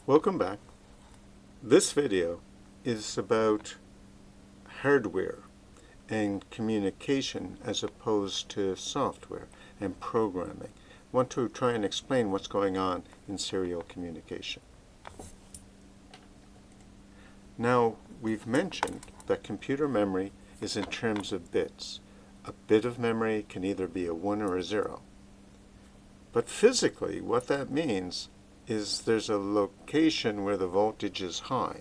Welcome back. This video is about hardware and communication as opposed to software and programming. I want to try and explain what's going on in serial communication. Now, we've mentioned that computer memory is in terms of bits. A bit of memory can either be a 1 or a 0. But physically, what that means is there's a location where the voltage is high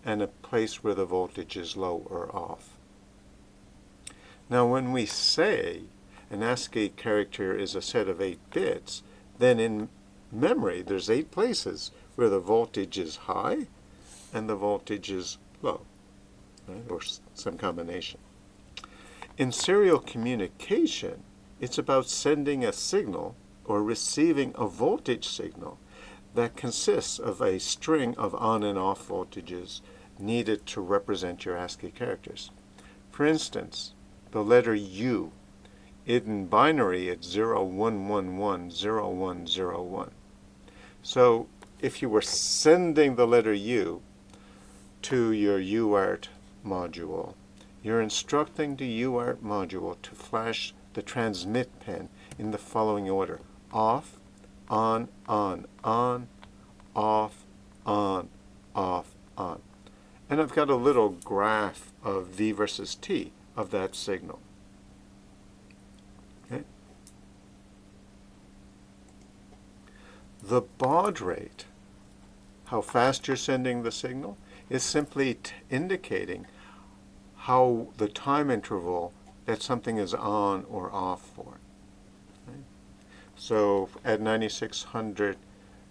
and a place where the voltage is low or off. Now, when we say an ASCII character is a set of 8 bits, then in memory there's 8 places where the voltage is high and the voltage is low, right? Or some combination. In serial communication, it's about sending a signal or receiving a voltage signal that consists of a string of on and off voltages needed to represent your ASCII characters. For instance, the letter U. In binary, it's 01110101. So if you were sending the letter U to your UART module, you're instructing the UART module to flash the transmit pin in the following order: off, on, off, on, off, on. And I've got a little graph of V versus T of that signal. Okay. The baud rate, how fast you're sending the signal, is simply indicating how the time interval that something is on or off for. Okay. So at 9600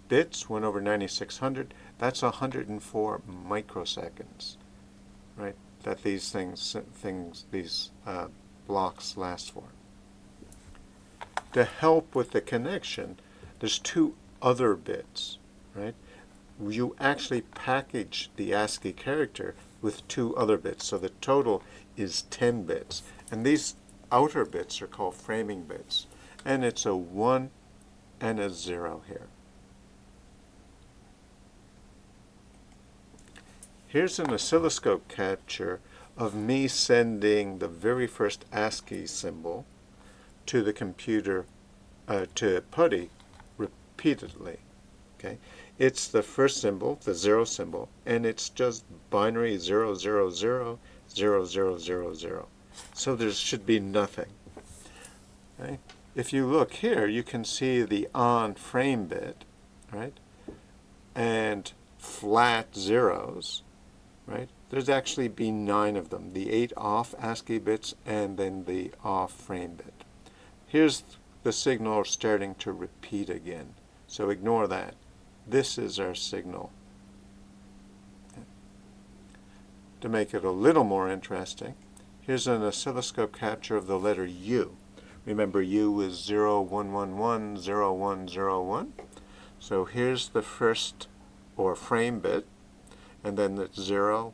bits, 1 over 9600, that's 104 microseconds, right? That these blocks last for. To help with the connection, there's 2 other bits, right? You actually package the ASCII character with 2 other bits, so the total is 10 bits. And these outer bits are called framing bits. And it's a 1 and a 0 here. Here's an oscilloscope capture of me sending the very first ASCII symbol to the computer, to PuTTY, repeatedly. Okay, it's the first symbol, the 0 symbol, and it's just binary 0000000. So there should be nothing. Okay? If you look here, you can see the on frame bit, right, and flat zeros, right? There's actually been 9 of them, the 8 off ASCII bits and then the off frame bit. Here's the signal starting to repeat again, so ignore that. This is our signal. Okay. To make it a little more interesting, here's an oscilloscope capture of the letter U. Remember, U is 01110101. So here's the first or frame bit, and then it's 0,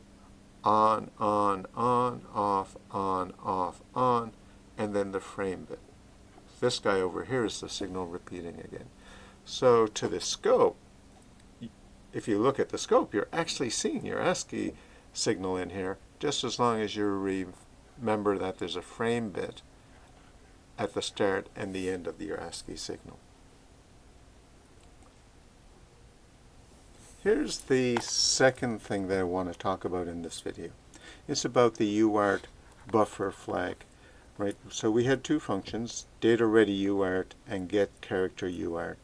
on, off, on, off, on, and then the frame bit. This guy over here is the signal repeating again. So to the scope, if you look at the scope, you're actually seeing your ASCII signal in here, just as long as you remember that there's a frame bit at the start and the end of your ASCII signal. Here's the second thing that I want to talk about in this video. It's about the UART buffer flag, right? So we had 2 functions, data ready UART and get character UART,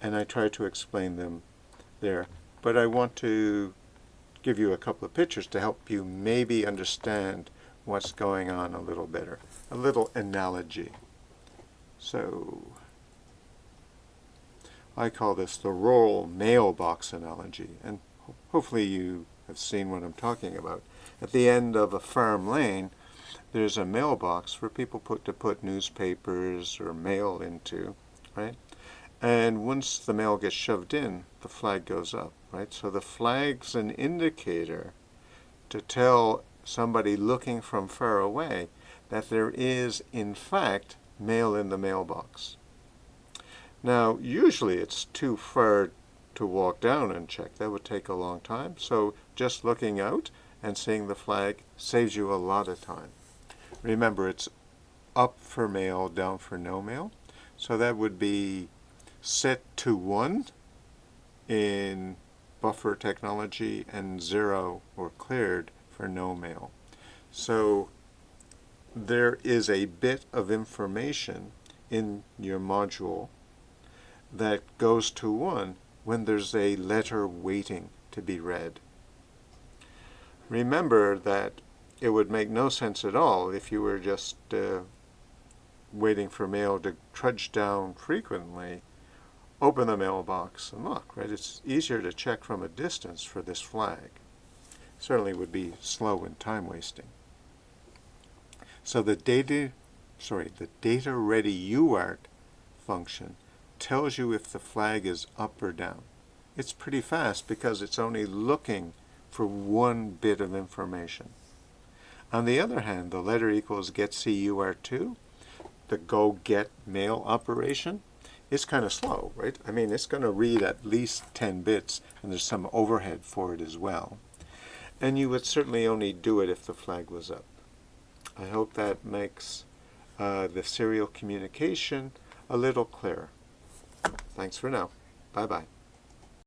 and I tried to explain them there. But I want to give you a couple of pictures to help you maybe understand what's going on a little better. A little analogy. So I call this the rural mailbox analogy, and hopefully you have seen what I'm talking about. At the end of a farm lane, there's a mailbox for people to put newspapers or mail into, right? And once the mail gets shoved in, the flag goes up, right? So the flag's an indicator to tell somebody looking from far away that there is, in fact, mail in the mailbox. Now, usually it's too far to walk down and check. That would take a long time. So just looking out and seeing the flag saves you a lot of time. Remember, it's up for mail, down for no mail. So that would be set to 1 in buffer technology and 0 or cleared for no mail. So there is a bit of information in your module that goes to 1 when there's a letter waiting to be read. Remember that it would make no sense at all if you were just waiting for mail to trudge down frequently, open the mailbox and look, right? It's easier to check from a distance for this flag. Certainly would be slow and time wasting. So the data ready UART function tells you if the flag is up or down. It's pretty fast because it's only looking for one bit of information. On the other hand, the letter equals get CUR2, the go get mail operation, is kind of slow, right? I mean, it's going to read at least 10 bits, and there's some overhead for it as well. And you would certainly only do it if the flag was up. I hope that makes the serial communication a little clearer. Thanks for now. Bye-bye.